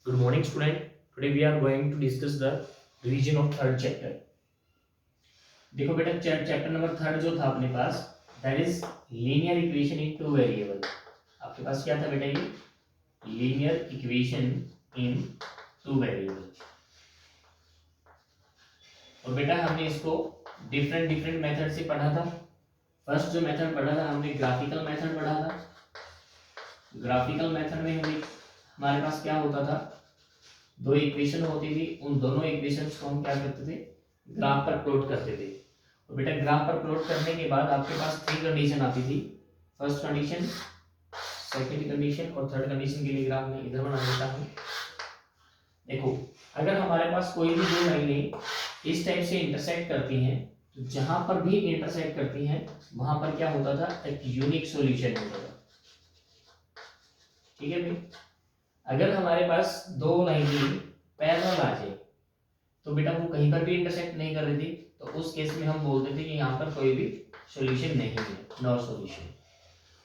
Good morning, student. Today we are going to discuss the revision of third chapter. देखो बेटा chapter number third जो था अपने पास that is linear equation in two variable. आपके पास क्या था बेटा ये linear equation in two variable. और बेटा हमने इसको डिफरेंट डिफरेंट मेथड से पढ़ा था। फर्स्ट जो मेथड पढ़ा था हमने ग्राफिकल मेथड पढ़ा था। ग्राफिकल मेथड में हमारे पास क्या होता था, दो इक्वेशन होती थी, उन दोनों इक्वेशंस को हम क्या करते थे ग्राफ पर प्लॉट करते थे। तो बेटा ग्राफ पर प्लॉट करने के बाद आपके पास थ्री कंडीशन आती थी। फर्स्ट कंडीशन, सेकंड कंडीशन और थर्ड कंडीशन के लिए ग्राफ में इधर बना देता हूँ। देखो अगर हमारे पास कोई भी दो लाइनें इस टाइप से इंटरसेक्ट करती हैं तो जहां पर भी इंटरसेक्ट करती हैं वहां पर क्या होता था, एक यूनिक सॉल्यूशन होता था। ठीक है भाई, अगर हमारे पास दो लाइनें पैरेलल आ जाए तो बेटा वो कहीं पर भी इंटरसेक्ट नहीं कर रही थी, तो उस केस में हम बोलते थे कि यहाँ पर कोई भी सॉल्यूशन नहीं है, नो सॉल्यूशन।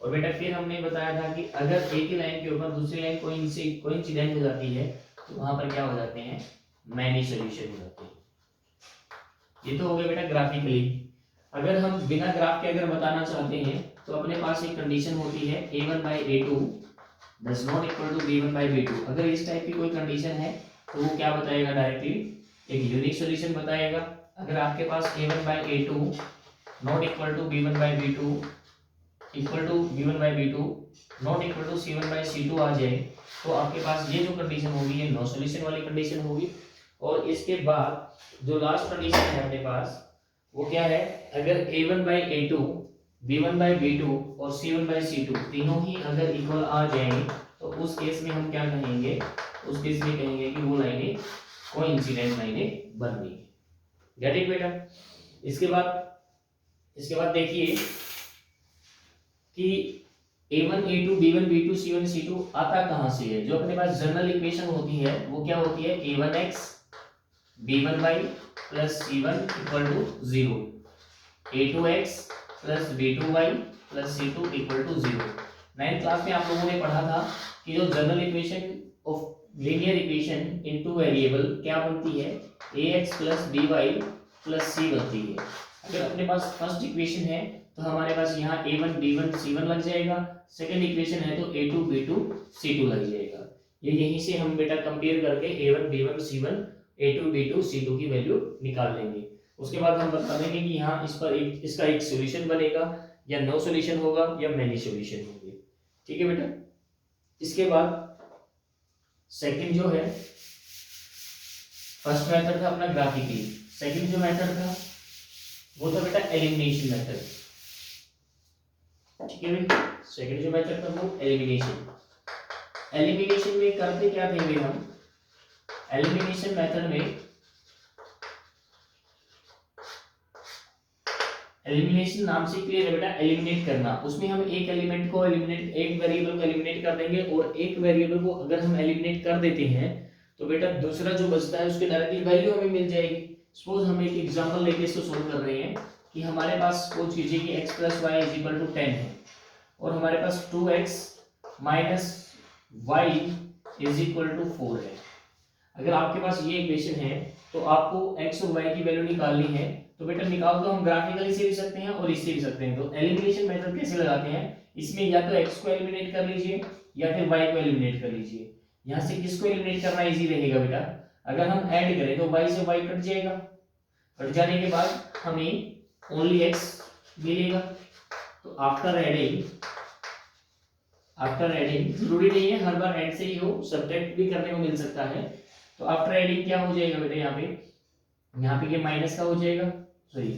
और बेटा फिर हमने बताया था कि अगर एक ही लाइन के ऊपर दूसरी लाइन कोइंसिडेंट हो जाती है तो वहां पर क्या हो जाते हैं, मैनी सॉल्यूशन हो जाते हैं। ये तो हो गया बेटा ग्राफिकली। अगर हम बिना ग्राफ के अगर बताना चाहते हैं तो अपने पास एक कंडीशन होती है a1/a2 does not equal to b1/b2। अगर इस टाइप की कोई कंडीशन है तो वो क्या बताएगा, डायरेक्टली एक यूनिक सॉल्यूशन बताएगा। अगर आपके पास a1/a2 not equal to b1/b2 equal to b1/b2 not equal to c1/c2 आ जाए तो आपके पास ये जो कंडीशन होगी ये नो सॉल्यूशन वाली कंडीशन होगी। और इसके बाद जो लास्ट कंडीशन है अपने पास वो क्या है, अगर a1/a2 b1/b2 और c1/c2 तीनों ही अगर इक्वल आ जाएंगे तो उस केस में हम क्या कहेंगे, उस केस में कहेंगे कि वो लाइनें कोइंसिडेंट लाइनें बन गई। गेट इट बेटा। इसके बाद देखिए कि a1 a2 b1 b2 c1 c2 आता कहां से है। जो अपने पास जनरल इक्वेशन होती है वो क्या होती है, a1x b1y plus c1 equal to 0, a2x plus b2y plus c2 equal to 0। Ninth class में आप लोगों ने पढ़ा था कि जो general equation of linear equation in two variable क्या बनती है, ax plus by plus c बनती है। अगर अपने पास फर्स्ट इक्वेशन है तो हमारे पास यहाँ a1 b1 c1 लग जाएगा, सेकंड इक्वेशन है तो a2 b2 c2 लग जाएगा। ये यहीं से हम बेटा कंपेयर करके a1 b1 c1 a2 b2 c2 की वैल्यू निकाल लेंगे। उसके बाद हम बता देंगे कि यहाँ इस पर इसका एक सॉल्यूशन बनेगा या नो सॉल्यूशन होगा या मैनी सॉल्यूशन होंगे। ठीक है बेटा। इसके बाद सेकंड जो है, फर्स्ट मेथड था अपना ग्राफिकली, सेकंड जो मेथड था वो था बेटा एलिमिनेशन मेथड। ठीक है भाई, सेकंड जो मेथड था वो एलिमिनेशन। एलिमिनेशन में करते क्या थे भाई हम, एलिमिनेशन मेथड में एलिमिनेशन नाम से क्लियर है बेटा, एलिमिनेट करना। उसमें हम एक एलिमेंट को एलिमिनेट, एक वेरिएबल को एलिमिनेट कर देंगे और एक वेरिएबल को अगर हम एलिमिनेट कर देते हैं तो बेटा दूसरा जो बचता है उसकी डायरेक्टली वैल्यू हमें मिल जाएगी। सपोज हम एक एग्जांपल लेके इसको सोल्व कर रहे हैं कि हमारे पास सपोज कीजिए कि x + y = 10 है और हमारे पास 2x - y = 4 है। अगर आपके पास ये इक्वेशन है तो आपको x और y की वैल्यू निकालनी है, तो बेटा निकाल तो हम ग्राफिकली से भी सकते हैं और इससे भी सकते हैं। तो एलिमिनेशन मेथड कैसे लगाते हैं, इसमें या तो x को एलिमिनेट कर लीजिए या फिर y को एलिमिनेट कर लीजिए। यहाँ से किसको एलिमिनेट करना इजी रहेगा बेटा, अगर हम ऐड करें तो y से y कट जाएगा, कट जाने के बाद हमें ओनली x मिलेगा। तो आफ्टर एडिंग जरूरी नहीं है हर बार ऐड से ही हो, सब्ट्रैक्ट भी करने को मिल सकता है। तो आफ्टर एडिंग क्या हो जाएगा बेटा, यहाँ पे ये माइनस का हो जाएगा, सॉरी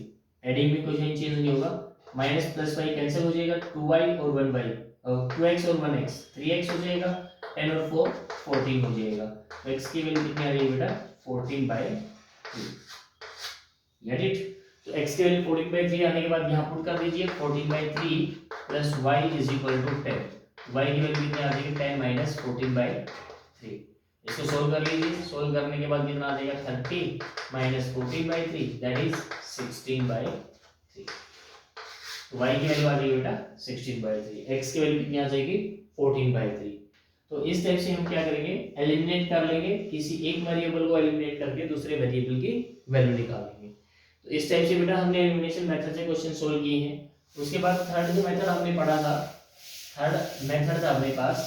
एडिंग में कोई चेंज नहीं होगा, माइनस प्लस वाई कैंसिल हो जाएगा, 2y और 1y, 2x और 1x 3x हो जाएगा, 10 और 4 14 हो जाएगा। तो x की वैल्यू कितनी आ रही है बेटा, 14/3। Get it. तो x की वैल्यू 14/3 आने के बाद यहाँ पुट कर दीजिए 14/3 प्लस y = 10। y की वैल्यू कितनी आ जाएगी, 10 - 14/3। इसको सोल्व कर लीजिए, सोल्व करने के बाद कितना आ जाएगा, 30 - 14/3 दैट इज 16/3। तो y की वैल्यू आ जाएगी बेटा 16/3, x की वैल्यू कितनी आ जाएगी 14/3। तो इस टाइप से हम क्या करेंगे, एलिमिनेट कर लेंगे, किसी एक वेरिएबल को एलिमिनेट करके दूसरे वेरिएबल की वैल्यू निकालेंगे। तो इस टाइप से बेटा हमने एलिमिनेशन मेथड से क्वेश्चन सोल्व किए हैं। उसके बाद थर्ड जो मेथड हमने पढ़ा था, थर्ड मेथड था अपने पास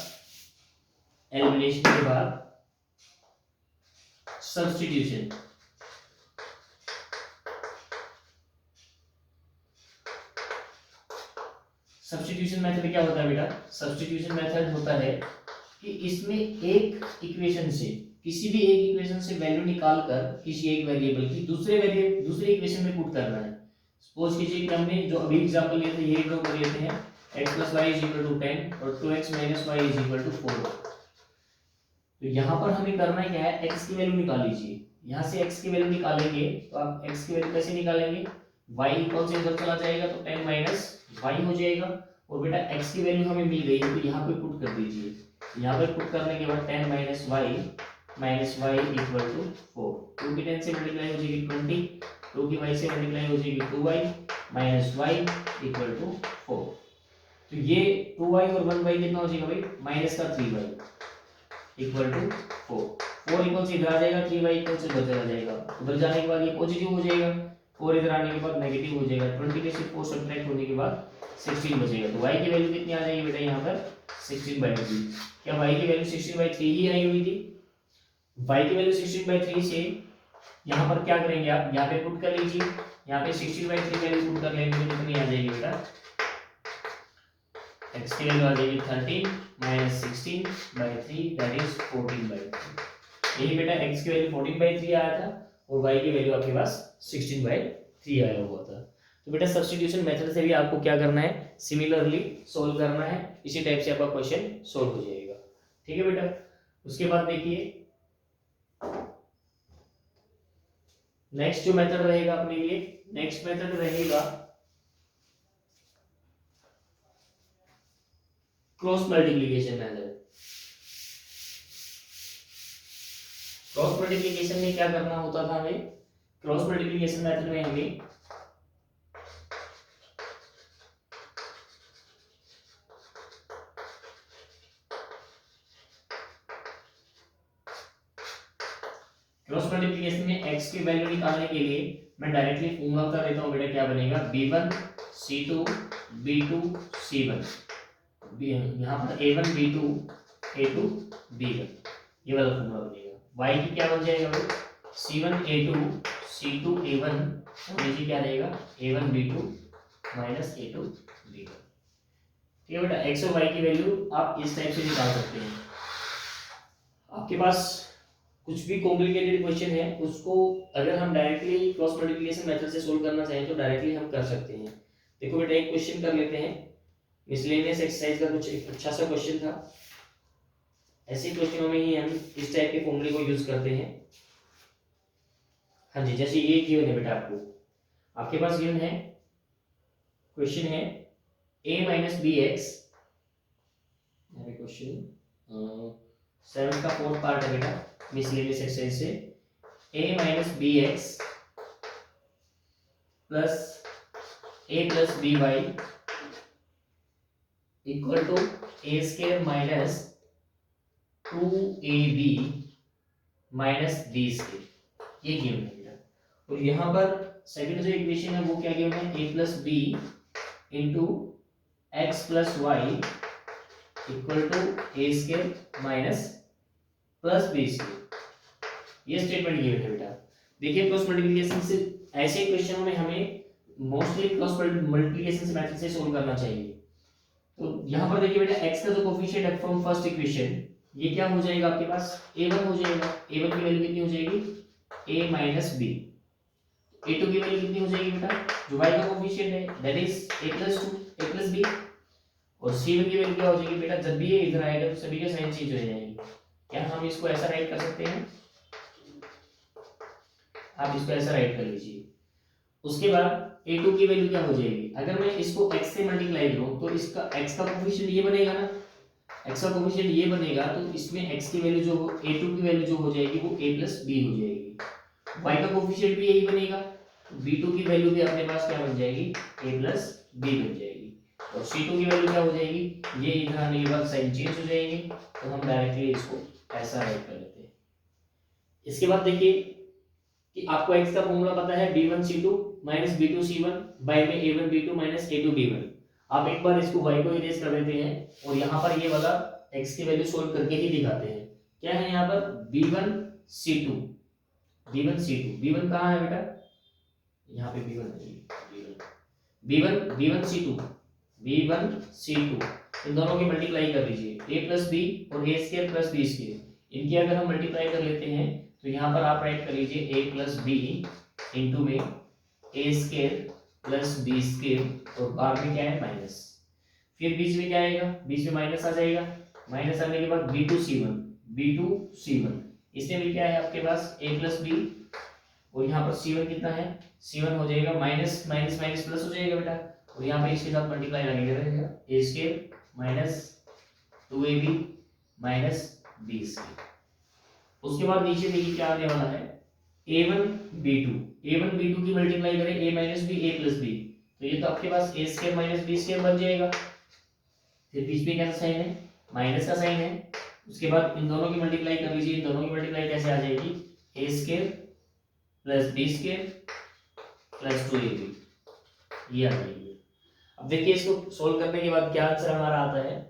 एलिमिनेशन के बाद सब्स्टिट्यूशन। सब्स्टिट्यूशन मेथड क्या होता है बेटा, सब्स्टिट्यूशन मेथड होता है कि इसमें एक इक्वेशन से, किसी भी एक इक्वेशन से वैल्यू निकालकर किसी एक वेरिएबल की दूसरे इक्वेशन में पुट करना है। सपोज कीजिए कि हमने जो अभी एग्जांपल लिए थे, ये ड्रॉ कर लेते हैं, x + y = 10 और 2x - y = 4। तो यहाँ पर हमें करना क्या है, x की वैल्यू निकाल लीजिए। यहाँ से x की वैल्यू निकालेंगे तो आप x की वैल्यू कैसे निकालेंगे, y कौन से इधर चला जाएगा तो 10 - y हो जाएगा। और बेटा x की वैल्यू हमें मिल गई है तो यहाँ पे पुट कर दीजिए। यहाँ पर पुट करने के बाद 10 - y - y = 4। 2 की 10 से मल्टीप्लाई हो जाएगी 20, 2 की y से मल्टीप्लाई हो जाएगी 2y - y = 4। तो ये 2y और 1y कितना हो जाएगा भाई, माइनस का 3y = 4। 4 इक्वल से इधर आ जाएगा, 3y इक्वल से उधर चला जाएगा। उधर जाने के बाद ये पॉजिटिव हो जाएगा, 4 इधर आने के बाद नेगेटिव हो जाएगा। 20 में से 4 सब्ट्रैक्ट होने के बाद 16 बचेगा। तो y की वैल्यू कितनी आ जाएगी बेटा यहाँ पर 16/3। क्या y की वैल्यू 16/3 ही आई हुई थी? y की वैल्यू 16/3 से यहाँ पर क्या करेंगे आप, यहाँ पे पुट कर लीजिए। यहाँ पे 16/3 वैल्यू पुट कर लेंगे तो कितनी आ जाएगी बेटा, x की वैल्यू आ जाएगी 13 - 16/3 दैट इज 14/3। यही बेटा x की वैल्यू 14/3 आया था और y की वैल्यू आपके पास 16/3 आया हुआ था। तो बेटा सब्स्टिट्यूशन मेथड से भी आपको क्या करना है, सिमिलरली सोल्व करना है। इसी टाइप से आपका क्वेश्चन सोल्व हो जाएगा। ठीक है बेटा। उसके बाद देखिए नेक्स्ट जो मेथड रहेगा अपने लिए, नेक्स्ट मेथड रहेगा cross multiplication method. Cross multiplication में क्या करना होता था हमें, क्रॉस मल्टीप्लिकेशन मेथड में हमें क्रॉस मल्टीप्लिकेशन में x की वैल्यू निकालने के लिए मैं डायरेक्टली फॉर्मूला बता देता हूं बेटा, क्या बनेगा, b1 c2 b2 c1। यहाँ पर a1 b2 a2 b1, ये वाला फॉर्मूला बनेगा। y की क्या बन जाएगा भाई, c1 a2 c2 a1 और ये क्या रहेगा a1 b2 minus a2 b1। ठीक है बेटा। x और y की वैल्यू आप इस टाइप से निकाल सकते हैं। आपके पास कुछ भी कॉम्प्लिकेटेड क्वेश्चन है उसको अगर हम डायरेक्टली क्रॉस मल्टीप्लिकेशन मेथड से सोल्व करना चाहें तो डायरेक्टली हम कर सकते हैं। देखो बेटा एक क्वेश्चन कर लेते हैं, मिसलेनियस एक्सरसाइज का कुछ एक अच्छा सा क्वेश्चन था। ऐसे क्वेश्चनों में ही हम इस टाइप के फॉर्मूले को यूज करते हैं। हाँ जी, जैसे ये गिवन है बेटा, आपके पास गिवन है, क्वेश्चन है a - bx, क्वेश्चन 7 का 4th पार्ट है बेटा मिसलेनियस एक्सरसाइज से, a - bx plus a + by equal to a² minus 2ab minus b², ये गिवन है बेटा। और यहाँ पर सेकंड जो इक्वेशन है वो क्या गिवन है, a + b into x + y equal to a² minus plus b², ये स्टेटमेंट गिवन है बेटा। देखिए क्रॉस मल्टीप्लिकेशन से ऐसे क्वेश्चनों में हमें मोस्टली क्रॉस मल्टीप्लिकेशन से मैथड से सोल्व करना चाहिए। तो यहाँ पर देखिए बेटा x का जो कोफिशिएंट है फ्रॉम फर्स्ट इक्वेशन, ये क्या हो जाएगा आपके पास, a1 हो जाएगा। a1 की वैल्यू कितनी हो जाएगी, a - b। a2 की वैल्यू कितनी हो जाएगी बेटा, जो y का कोफिशिएंट है that is a + 2 a + b। और c1 की वैल्यू क्या हो जाएगी बेटा, जब भी ये इधर आएगा तो सभी के साइन चेंज हो जाएंगे। क्या हम इसको ऐसा राइट कर सकते हैं, आप इसको ऐसा राइट कर लीजिए। उसके बाद a2 की वैल्यू क्या हो जाएगी, अगर मैं इसको x से मल्टीप्लाई करूं तो इसका x का कोफिशिएंट ये बनेगा ना, x का कोफिशिएंट ये बनेगा तो इसमें x की वैल्यू जो a2 की वैल्यू जो हो जाएगी वो a + b हो जाएगी। y का कोफिशिएंट भी यही बनेगा, b2 की वैल्यू भी अपने पास क्या बन जाएगी, a + b बन जाएगी। और C2 की वैल्यू क्या हो जाएगी, ये इधर आने के बाद साइन चेंज हो जाएंगे, तो हम डायरेक्टली इसको ऐसा राइट कर लेते हैं। इसके बाद देखिए कि आपको x का फॉर्मूला पता है b1c2 माइनस b2c1 बाय में a1b2 माइनस a2b1। आप एक बार इसको y को इरेज कर देते हैं और यहाँ पर ये वाला x की वैल्यू सोल्व करके ही दिखाते हैं। क्या है यहाँ पर b1c2, b1 कहाँ है बेटा, यहाँ पे b1 है, b1c2 इन दोनों की मल्टीप्लाई कर लीजिए, a प्लस बी और a square plus B square, इनकी अगर हम मल्टीप्लाई कर लेते हैं तो यहाँ पर आप राइट कर लीजिए a प्लस बी इंटू में a square plus B square और बाद में क्या है माइनस, फिर बीच में क्या आएगा, बीच में माइनस आ जाएगा, माइनस आने के बाद b2c1 इसमें भी क्या है आपके पास a प्लस बी और यहाँ पर c1 कितना है, c1 हो जाएगा माइनस माइनस माइनस प्लस हो जाएगा बेटा, और यहाँ पे इसके साथ मल्टीप्लाई लगेगा रहेगा a square minus 2ab minus b square. उसके बाद नीचे देखिए क्या आने वाला है a1b2 की मल्टीप्लाई करें a minus B a plus B, तो ये तो आपके पास a square minus b square बन जाएगा, फिर बीच में क्या साइन है, माइनस का साइन है। उसके बाद इन दोनों की मल्टीप्लाई कर लीजिए, इन दोनों की मल्टीप्लाई कैसे आ जाएगी, a square plus B square plus 2ab, ये आ जाएगी। अब देखिए इसको सोल्व करने के बाद क्या आंसर हमारा आता है,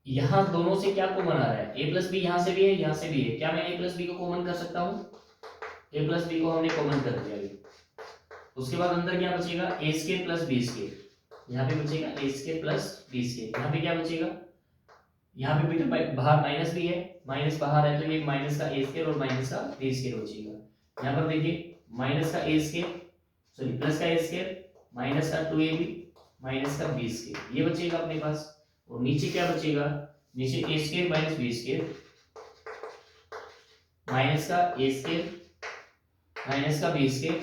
यहाँ दोनों से क्या कॉमन आ रहा है, a प्लस बी यहाँ से भी है यहाँ से भी है, क्या मैं a प्लस बी को कॉमन कर सकता हूँ, a प्लस बी को हमने कॉमन कर दिया अभी। उसके बाद अंदर क्या बचेगा, a square plus B square, यहाँ पे बचेगा a square plus B square, यहाँ पे क्या बचेगा, यहाँ पे बेटा बाहर माइनस भी है, माइनस बाहर है तो ये माइनस का a स्क्वायर और माइनस का b स्क्वायर बचेगा। यहाँ पर देखिए माइनस का a स्क्वायर सॉरी प्लस का a स्क्वायर माइनस का 2ab माइनस का b स्क्वायर, ये बचेगा अपने पास। और नीचे क्या बचेगा, नीचे a square minus b square minus का a स्क्वायर माइनस का b स्क्वायर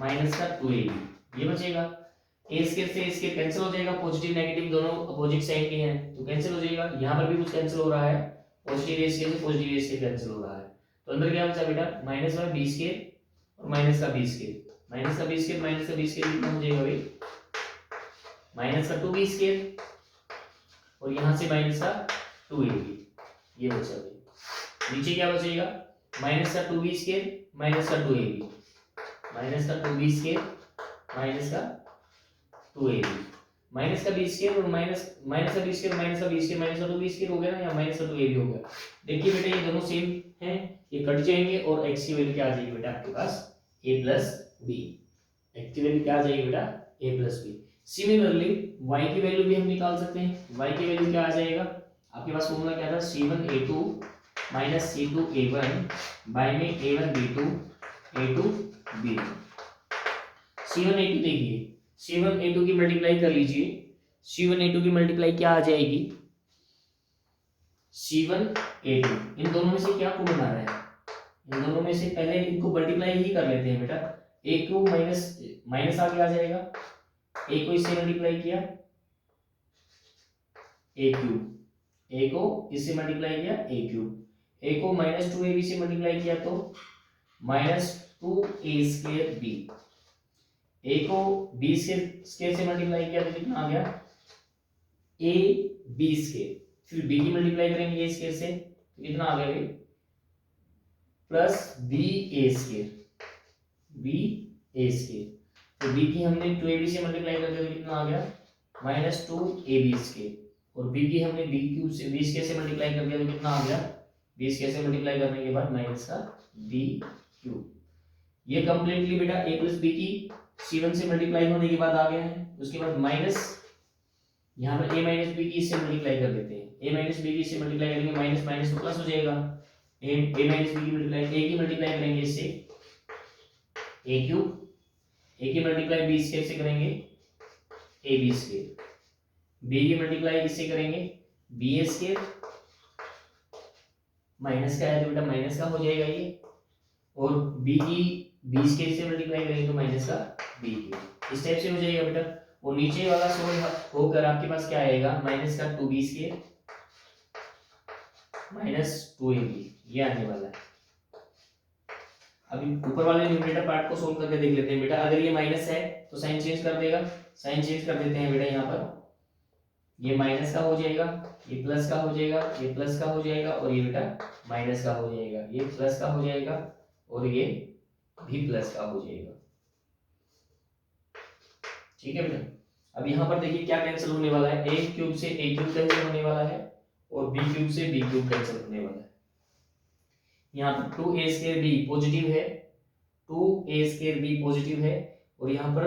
माइनस का 2ab, ये बचेगा। a स्क्वायर से a स्क्वायर कैंसिल हो जाएगा, पॉजिटिव नेगेटिव दोनों अपोजिट साइन के हैं तो कैंसिल हो जाएगा, यहाँ पर भी कुछ कैंसिल हो रहा है, पॉजिटिव a स्क्वायर से पॉजिटिव a स्क्वायर कैंसिल हो रहा है, तो अंदर क्या बचा बेटा माइनस का b स्क्वायर और माइनस का b स्क्वायर, माइनस का b स्क्वायर माइनस का b स्क्वायर कितना हो जाएगा भाई, माइनस का 2b स्क्वायर और यहाँ से माइनस का 2ab, ये बचा भाई। नीचे क्या बचेगा, माइनस का 2b स्क्वायर माइनस का 2ab, माइनस का 2b स्क्वायर माइनस का 2ab, माइनस का b स्क्वायर और माइनस का b स्क्वायर माइनस का b स्क्वायर माइनस का 2b स्क्वायर हो गया ना, या माइनस का 2ab हो गया। देखिए बेटा ये दोनों सेम हैं, ये कट जाएंगे और x की वैल्यू क्या आ जाएगी बेटा आपके पास a प्लस बी, x की वैल्यू क्या आ जाएगी बेटा a plus B. Similarly y की वैल्यू भी हम निकाल सकते हैं, y की वैल्यू क्या आ जाएगा, आपके पास फॉर्मूला क्या था c1a2 माइनस c2a1 बाय में a1b2 a2b1। c1a2 देखिए c1a2 की मल्टीप्लाई कर लीजिए, c1a2 की मल्टीप्लाई क्या आ जाएगी, c1a2, इन दोनों में से क्या कॉमन आ रहा है, इन दोनों में से पहले इनको मल्टीप्लाई ही कर लेते हैं बेटा, a क्यूब माइनस माइनस आगे आ जाएगा, a को इससे मल्टीप्लाई किया a क्यूब, a को इससे मल्टीप्लाई किया a क्यूब, a को माइनस 2ab से मल्टीप्लाई किया तो minus 2a square b, a को b स्क्वायर से मल्टीप्लाई किया तो कितना आ गया a b स्क्वायर, फिर b की मल्टीप्लाई करेंगे a स्क्वायर से तो कितना आ गया भाई plus b a square, b a square, तो b की हमने 2ab से मल्टीप्लाई कर दिया तो कितना आ गया माइनस 2ab स्क्वायर, और b की हमने b क्यूब से b स्क्वायर से मल्टीप्लाई कर दिया तो कितना आ गया b स्क्वायर से मल्टीप्लाई करने के बाद माइनस का b क्यूब। ये कंप्लीटली बेटा a प्लस b की c1 से मल्टीप्लाई होने के बाद आ गया है। उसके बाद माइनस यहाँ पर a माइनस b की इससे मल्टीप्लाई कर देते हैं, a माइनस b की इससे मल्टीप्लाई करेंगे माइनस माइनस तो प्लस हो जाएगा, a माइनस b की मल्टीप्लाई a की मल्टीप्लाई करेंगे इससे a क्यूब, a की मल्टीप्लाई b स्क्वायर से करेंगे a b स्क्वायर, b की मल्टीप्लाई इससे करेंगे b a स्क्वायर, माइनस का है तो बेटा माइनस का हो जाएगा ये, और b की b स्क्वायर से मल्टीप्लाई करेंगे तो माइनस का b क्यूब, इस टाइप से हो जाएगा बेटा। और नीचे वाला सोल्व होकर आपके पास क्या आएगा माइनस का 2b स्क्वायर माइनस 2ab, ये आने वाला है। अभी ऊपर वाले न्यूमरेटर पार्ट को सोल्व करके देख लेते हैं बेटा। अगर ये माइनस है तो साइन चेंज कर देगा, साइन चेंज कर देते हैं बेटा। यहाँ पर ये माइनस का हो जाएगा, ये प्लस का हो जाएगा, ये प्लस का हो जाएगा और ये बेटा माइनस का हो जाएगा, ये प्लस का हो जाएगा और ये भी प्लस का हो जाएगा। ठीक है बेटा। अब यहाँ पर देखिए क्या कैंसिल होने वाला है, ए क्यूब से ए क्यूब कैंसिल होने वाला है और बी क्यूब से बी क्यूब कैंसिल होने वाला है। यहाँ पर 2a² b पॉजिटिव है, 2a² b पॉजिटिव है और यहाँ पर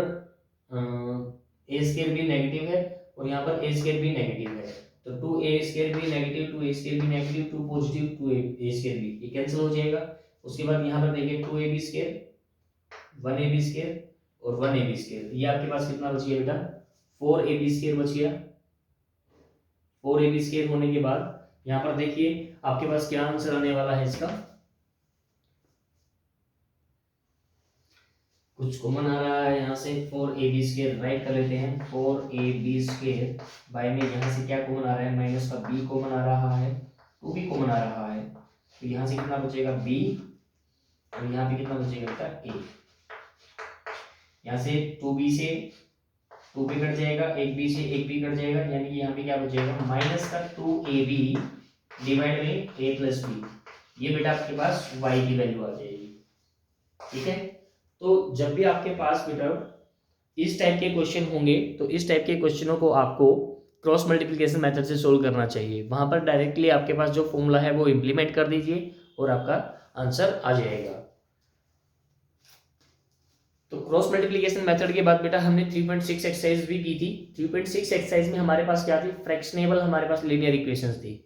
a² b नेगेटिव है और यहाँ पर a² b नेगेटिव है। तो 2a² b negative, 2a² b negative, 2 positive, 2a² b, ये कैंसिल हो जाएगा। उसके बाद यहाँ पर देखिए 2ab², 1ab² और 1ab², ये आपके पास कितना बच गया बेटा, 4ab² बच गया। 4ab² होने के बाद यहाँ पर देखिए आपके पास क्या आंसर आने वाला है इसका, कुछ कॉमन आ रहा है यहाँ से, 4ab² राइट कर लेते हैं। 4ab² बाय में यहाँ से क्या कॉमन आ रहा है, माइनस का b कॉमन आ रहा है, 2b कॉमन आ रहा है, तो यहाँ से कितना बचेगा b और यहाँ पे कितना बचेगा बेटा a। यहाँ से 2b से 2b कट जाएगा, 1b से 1b कट जाएगा, यानी कि यहाँ पे क्या बचेगा, माइनस का 2ab डिवाइड में a प्लस b, ये बेटा आपके पास y की वैल्यू आ जाएगी। ठीक है। तो जब भी आपके पास बेटा इस टाइप के क्वेश्चन होंगे तो इस टाइप के क्वेश्चनों को आपको क्रॉस मल्टीप्लिकेशन मेथड से सोल्व करना चाहिए। वहां पर डायरेक्टली आपके पास जो फॉर्मूला है वो इंप्लीमेंट कर दीजिए और आपका आंसर आ जाएगा। तो क्रॉस मल्टीप्लिकेशन मेथड के बाद बेटा हमने 3.6 एक्सरसाइज भी की थी। 3.6 एक्सरसाइज में हमारे पास क्या थी, फ्रैक्शनेबल हमारे पास लीनियर इक्वेशंस थी।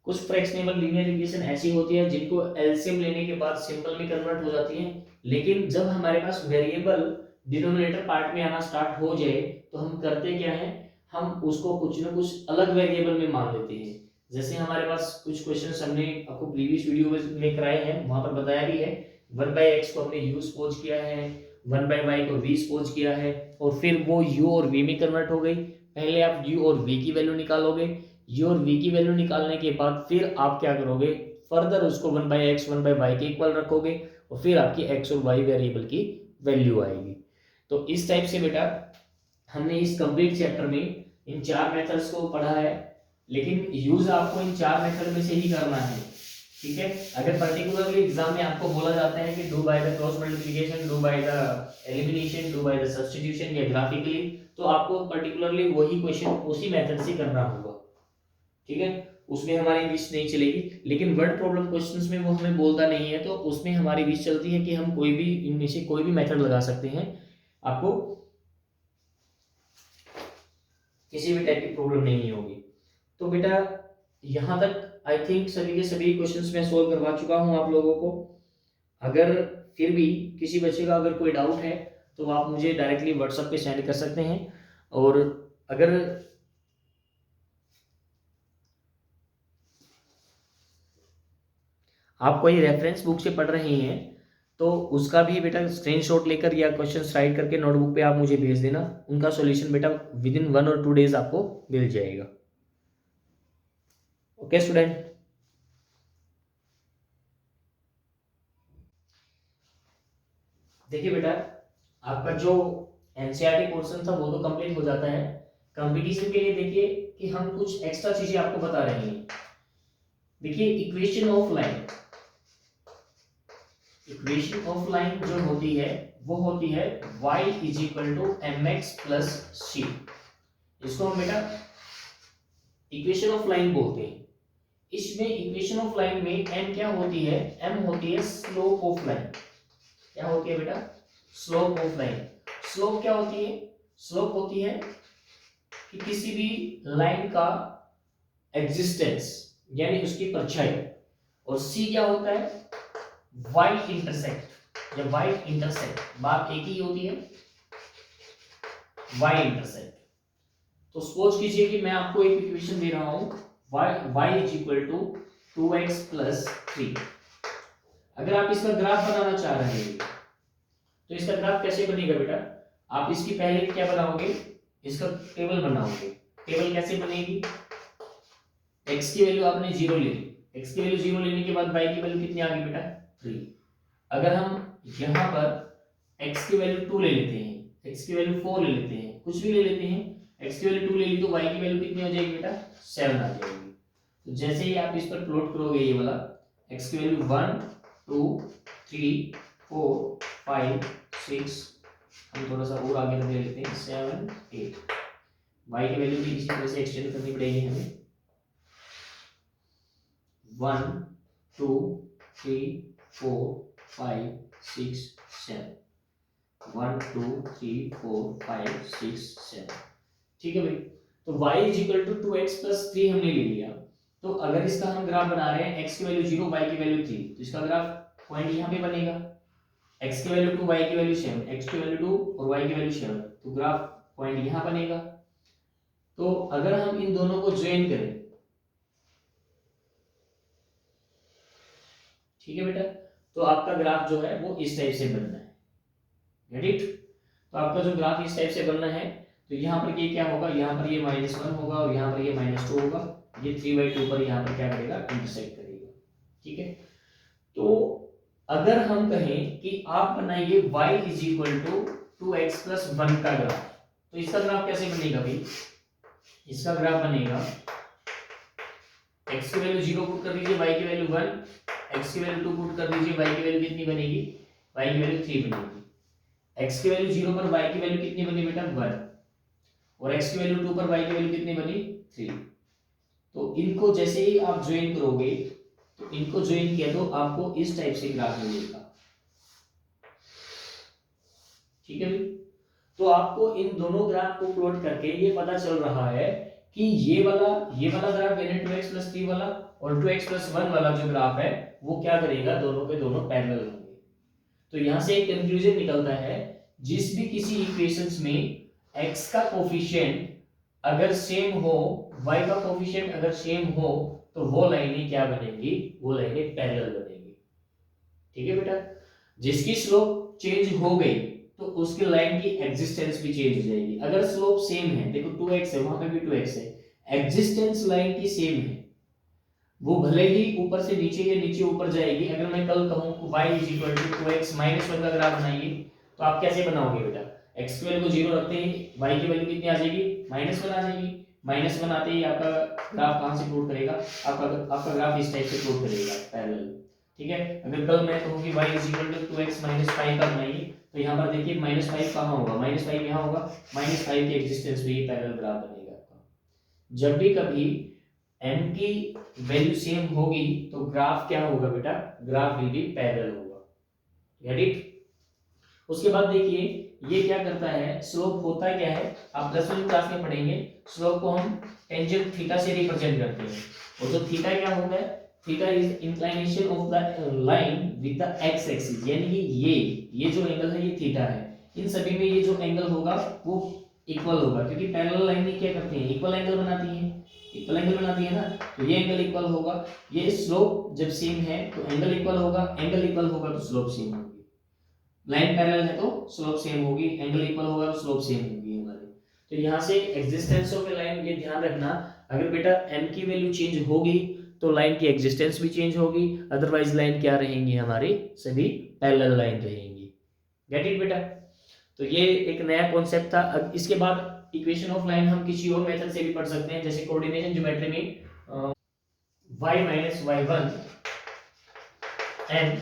कुछ फ्रैक्शनेबल लीनियर इक्वेशन ऐसी होती है जिनको एलसीएम लेने के बाद सिंपल में कन्वर्ट हो जाती हैं, लेकिन जब हमारे पास वेरिएबल डिनोमिनेटर पार्ट में आना स्टार्ट हो जाए तो हम करते क्या है, हम उसको कुछ ना कुछ अलग वेरिएबल में मान लेते हैं। जैसे हमारे पास कुछ क्वेश्चंस हमने आपको प्रीवियस वीडियो में कराए हैं, वहां पर बताया भी है। 1/x को हमने u सपोज किया है, 1/y को v सपोज किया है और फिर वो u और v में कन्वर्ट हो गई। पहले आप u और v की वैल्यू निकालोगे, u और v की वैल्यू निकालने के बाद फिर आप क्या करोगे, फर्दर उसको 1/x 1/y के इक्वल रखोगे और फिर आपकी x और y वेरिएबल की वैल्यू आएगी। तो इस टाइप से बेटा हमने इस कंप्लीट चैप्टर में इन 4 मेथड्स को पढ़ा है, लेकिन यूज आपको इन 4 मेथड में से ही करना है। ठीक है। अगर पर्टिकुलरली एग्जाम में आपको बोला जाता है कि do by the cross multiplication, do by the elimination, do by the substitution या ग्राफिकली, तो आपको पर्टिकुलरली वही क्वेश्चन उसी मेथड से करना होगा। ठीक है। उसमें हमारी विश नहीं चलेगी, लेकिन वर्ड प्रॉब्लम क्वेश्चंस में वो हमें बोलता नहीं है, तो उसमें हमारी विश चलती है कि हम कोई भी इनमें से कोई भी मेथड लगा सकते हैं, आपको किसी भी टाइप की प्रॉब्लम नहीं होगी। तो बेटा यहाँ तक आई थिंक सभी के सभी क्वेश्चंस मैं सोल्व करवा चुका हूँ आप लोगों को। अगर फिर भी किसी बच्चे का अगर कोई डाउट है तो आप मुझे डायरेक्टली व्हाट्सएप पे सेंड कर सकते हैं, और अगर आप कोई रेफरेंस बुक से पढ़ रहे हैं तो उसका भी बेटा स्क्रीनशॉट लेकर या क्वेश्चंस राइट करके नोटबुक पे आप मुझे भेज देना। उनका सॉल्यूशन बेटा विद इन 1 और 2 डेज आपको मिल जाएगा। Okay student. देखिए बेटा आपका जो एनसीईआरटी पोर्शन था वो तो कंप्लीट हो जाता है। कंपटीशन के लिए देखिए कि हम कुछ एक्स्ट्रा चीजें आपको बता रहे हैं। देखिए equation of line, equation of line जो होती है वो होती है y = mx + c। इसको हम बेटा इक्वेशन ऑफ लाइन बोलते हैं। इसमें इक्वेशन ऑफ लाइन में m क्या होती है, m होती है स्लोप ऑफ लाइन। क्या होती है बेटा, स्लोप ऑफ लाइन। स्लोप क्या होती है, स्लोप होती है कि किसी भी लाइन का एग्जिस्टेंस यानी उसकी परछाई, और c क्या होता है, वाई इंटरसेक्ट या वाई इंटरसेक्ट, बात एक ही होती है, वाई इंटरसेक्ट। तो सपोज कीजिए कि मैं आपको एक इक्वेशन दे रहा हूं y = 2x + 3। अगर आप इसका ग्राफ बनाना चाह रहे हैं तो इसका ग्राफ कैसे बनेगा बेटा, आप इसकी पहले क्या बनाओगे, इसका टेबल बनाओगे। टेबल कैसे बनेगी, x की वैल्यू आपने 0 ले ली, x की वैल्यू 0 लेने के बाद y की वैल्यू कितनी आ गई बेटा 3। अगर हम यहाँ पर x की वैल्यू 2 ले लेते हैं, x की वैल्यू 4 ले लेते हैं, कुछ भी ले लेते हैं, x की वैल्यू 2 ले ली तो y की वैल्यू कितनी हो जाएगी बेटा 7 आ जाएगी। तो जैसे ही आप इस पर प्लॉट करोगे ये वाला x की वैल्यू 1 2 3 4 5 6, हम थोड़ा सा और आगे ले लेते हैं 7 8, y की वैल्यू भी इसी तरह से एक्सटेंड करनी पड़ेगी हमें 1 2 3 4 5 6 7, 1 2 3 4 5 6 7, ठीक है भाई। तो y is equal to 2x plus 3 हमने ले लिया। तो अगर इसका हम ग्राफ बना रहे हैं x की वैल्यू 0 y की वैल्यू 3, तो इसका ग्राफ पॉइंट यहाँ पे बनेगा, x की वैल्यू 2 y की वैल्यू 7, x की वैल्यू 2 और y की वैल्यू 7, तो ग्राफ पॉइंट यहाँ बनेगा। तो अगर हम इन दोनों को ज्वाइन करें, ठीक है बेटा, तो आपका ग्राफ जो है वो इस टाइप से बनना है, गेट इट। तो आपका जो ग्राफ इस टाइप से बनना है, तो यहाँ पर ये क्या होगा, यहाँ पर ये -1 होगा और यहाँ पर ये -2 होगा, ये 3/2 पर यहाँ पर क्या करेगा इंटरसेक्ट करेगा, ठीक है। तो अगर हम कहें कि आप बनाइए y is equal to 2x plus 1 का ग्राफ, तो इसका ग्राफ कैसे बनेगा भाई, इसका ग्राफ बनेगा x की वैल्यू 0 पुट कर दीजिए, y की वैल्यू 1, x की वैल्यू 2 पुट कर दीजिए, y की वैल्यू कितनी बनेगी, y की वैल्यू 3 बनेगी। x की वैल्यू 0 पर y की वैल्यू कितनी बनी बेटा 1, और x की वैल्यू 2 पर y की वैल्यू कितनी बनी 3। तो इनको जैसे ही आप ज्वाइन करोगे, तो इनको ज्वाइन किया तो आपको इस टाइप से ग्राफ मिलेगा, ठीक है भाई। तो आपको इन दोनों ग्राफ को प्लॉट करके ये पता चल रहा है कि ये वाला ग्राफ यानी 2x प्लस 3 वाला और 2x प्लस 1 वाला जो ग्राफ है वो क्या करेगा, दोनों के दोनों पैरेलल होंगे। तो यहां से एक कंक्लूजन निकलता है, जिस भी किसी इक्वेशंस में x का कोफिशिएंट अगर सेम हो, y का कोफिशिएंट अगर सेम हो, तो वो लाइनें क्या बनेंगी, वो लाइनें पैरेलल बनेंगी, ठीक है बेटा। जिसकी स्लोप चेंज हो गई तो उसके लाइन की एग्जिस्टेंस भी चेंज हो जाएगी। अगर स्लोप सेम है, देखो 2x है, वहां पे भी 2x है, एग्जिस्टेंस लाइन की सेम है, वो भले ही ऊपर से नीचे या नीचे ऊपर जाएगी। अगर मैं कल कहूं y is equal to 2x minus 1 का ग्राफ बनाइए, तो आप कैसे बनाओगे बेटा, x की वैल्यू को 0 रखते ही y की वैल्यू कितनी आ जाएगी -1 आ जाएगी। -1 आते ही आपका ग्राफ कहां से प्लॉट करेगा, आपका ग्राफ इस टाइप से प्लॉट करेगा पैरेलल, ठीक है। अगर कल मैं कहूं कि y is equal to 2x minus 5 का बनाइए, तो यहाँ पर देखिए -5 कहाँ होगा, -5 यहाँ होगा, -5 के एग्जिस्टेंस में ये पैरेलल ग्राफ बनेगा आपका। जब भी कभी m की वैल्यू सेम होगी तो ग्राफ क्या होगा बेटा, ग्राफ विल बी पैरेलल होगा, गेट इट। उसके बाद देखिए ये क्या करता है, स्लोप होता क्या है, आप 10वीं क्लास में पढ़ेंगे, स्लोप को हम टेंजेंट थीटा से रिप्रेजेंट करते हैं। और तो थीटा क्या होता है, theta is inclination of the line with the x axis, यानी कि ये जो एंगल है ये थीटा है, इन सभी में ये जो एंगल होगा वो इक्वल होगा, क्योंकि पैरेलल लाइन क्या करती है, इक्वल एंगल बनाती है, इक्वल एंगल बनाती है ना, तो ये एंगल इक्वल होगा, ये स्लोप जब सेम है तो एंगल इक्वल होगा, एंगल इक्वल होगा तो स्लोप सेम होगी, लाइन पैरेलल है तो स्लोप सेम होगी, एंगल इक्वल होगा तो स्लोप सेम होगी हमारी। तो यहाँ से एग्जिस्टेंस ऑफ ए लाइन, ये ध्यान रखना, अगर बेटा m की वैल्यू चेंज होगी तो लाइन की एग्जिस्टेंस भी चेंज होगी, अदरवाइज लाइन क्या रहेंगी हमारी, सभी पैरेलल लाइन रहेंगी, गेट इट बेटा। तो ये एक नया कॉन्सेप्ट था। अब इसके बाद इक्वेशन ऑफ लाइन हम किसी और मेथड से भी पढ़ सकते हैं, जैसे कोऑर्डिनेशन ज्योमेट्री में y minus y1 and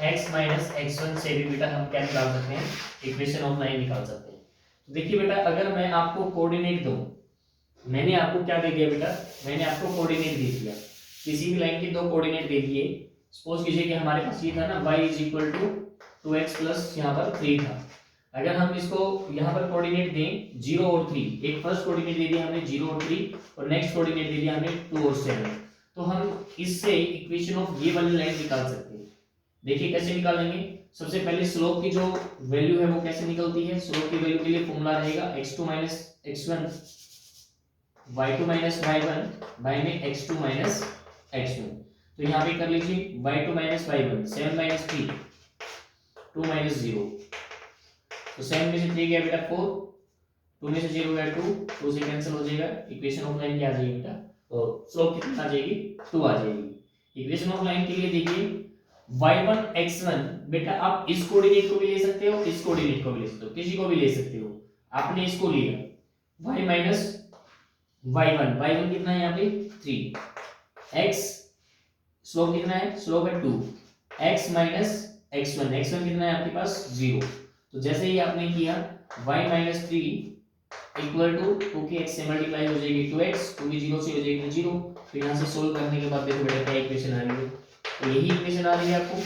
x minus x1 से भी बेटा हम क्या निकाल सकते हैं, इक्वेशन ऑफ लाइन निकाल सकते हैं। तो देखिए बेटा, अगर मैं आपको कोऑर्डिनेट दूं, मैंने आपको क्या दे दिया बेटा, मैंने आपको कोऑर्डिनेट दे दिया, किसी भी लाइन के दो कोऑर्डिनेट दे दिए। सपोज कीजिए कि हमारे पास ये था ना y is equal to 2x plus यहाँ पर 3 था। अगर हम इसको यहाँ पर कोऑर्डिनेट दें 0 और 3, एक फर्स्ट कोऑर्डिनेट दे दिया हमने 0 और 3, और नेक्स्ट कोऑर्डिनेट दे दिया हमने 2 और 7, तो हम इससे इक्वेशन ऑफ ये वाली लाइन निकाल सकते हैं। देखिए कैसे निकालेंगे, सबसे पहले स्लोप की जो वैल्यू है वो कैसे निकलती है, स्लोप की वैल्यू के लिए फॉर्मूला रहेगा x2 minus x1 y2 minus y1 bye में x2 माइनस x1। तो यहाँ पे कर लीजिए y2 minus y1, 7 minus 3 2 minus 0, तो 7 में से 3 गया बेटा 4, 2 में से 0 गया 2, 2 से कैंसिल हो जाएगा, इक्वेशन ऑफ लाइन क्या आ जाएगी बेटा, और स्लोप कितनी आ जाएगी 2 आ जाएगी। इक्वेशन ऑफ लाइन के लिए देखिए y1 x1, बेटा आप इस कोऑर्डिनेट को भी ले सकते हो, इस कोऑर्डिनेट को भी ले सकते हो, किसी को भी ले सकते हो। आपने इसको लिया y माइनस y1, y1 कितना है यहाँ पे 3, x स्लोप कितना है, स्लोप है 2, x माइनस x1, x1 कितना है आपके पास 0। तो जैसे ही आपने किया y माइनस 3 इक्वल टू 2 की x से मल्टीप्लाई हो जाएगी 2x, 2 की 0 से हो जाएगी 0। फिर यहाँ से सोल्व करने के बाद देखो बेटा क्या इक्वेशन आ रही है, तो यही इक्वेशन आ रही है आपको।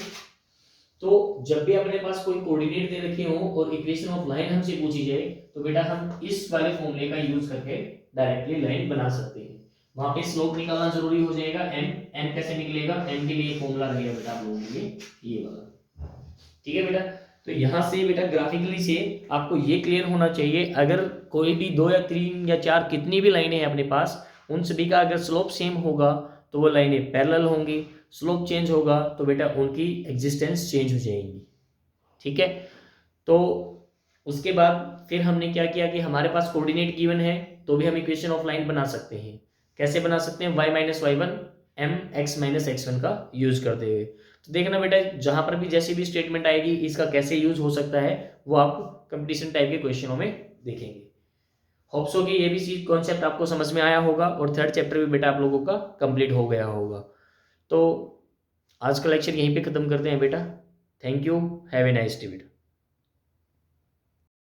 तो जब भी अपने पास कोई कोऑर्डिनेट दे रखे हो और इक्वेशन ऑफ लाइन हमसे पूछी जाए, तो बेटा हम इस वाले फॉर्मूले का यूज करके डायरेक्टली लाइन बना सकते हैं। वहां पे स्लोप निकालना जरूरी हो जाएगा, m कैसे निकलेगा, m के लिए फॉर्मूला रहेगा बेटा आप लोगों के लिए ये वाला। ठीक है बेटा, तो यहाँ से बेटा ग्राफिकली से आपको ये क्लियर होना चाहिए, अगर कोई भी 2 या 3 या 4 कितनी भी लाइनें हैं अपने पास, उन सभी का अगर स्लोप सेम होगा तो वो लाइनें पैरेलल होंगी, स्लोप चेंज होगा तो बेटा उनकी एग्जिस्टेंस चेंज हो जाएगी। ठीक है, तो उसके बाद फिर हमने क्या किया कि हमारे पास कोऑर्डिनेट गिवन है तो भी हम इक्वेशन ऑफ लाइन बना सकते हैं। कैसे बना सकते हैं, y minus y1 m x minus x1 का यूज करते हुए। तो देखना बेटा जहां पर भी जैसी भी स्टेटमेंट आएगी इसका कैसे यूज हो सकता है वो आप कंपटीशन टाइप के क्वेश्चनों में देखेंगे। होप सो कि ये भी चीज कॉन्सेप्ट आपको समझ में आया होगा और थर्ड चैप्टर भी बेटा आप लोगों का कंप्लीट हो गया होगा। तो आज का लेक्चर यहीं पे खत्म करते हैं बेटा। Thank you, have a nice day बेटा।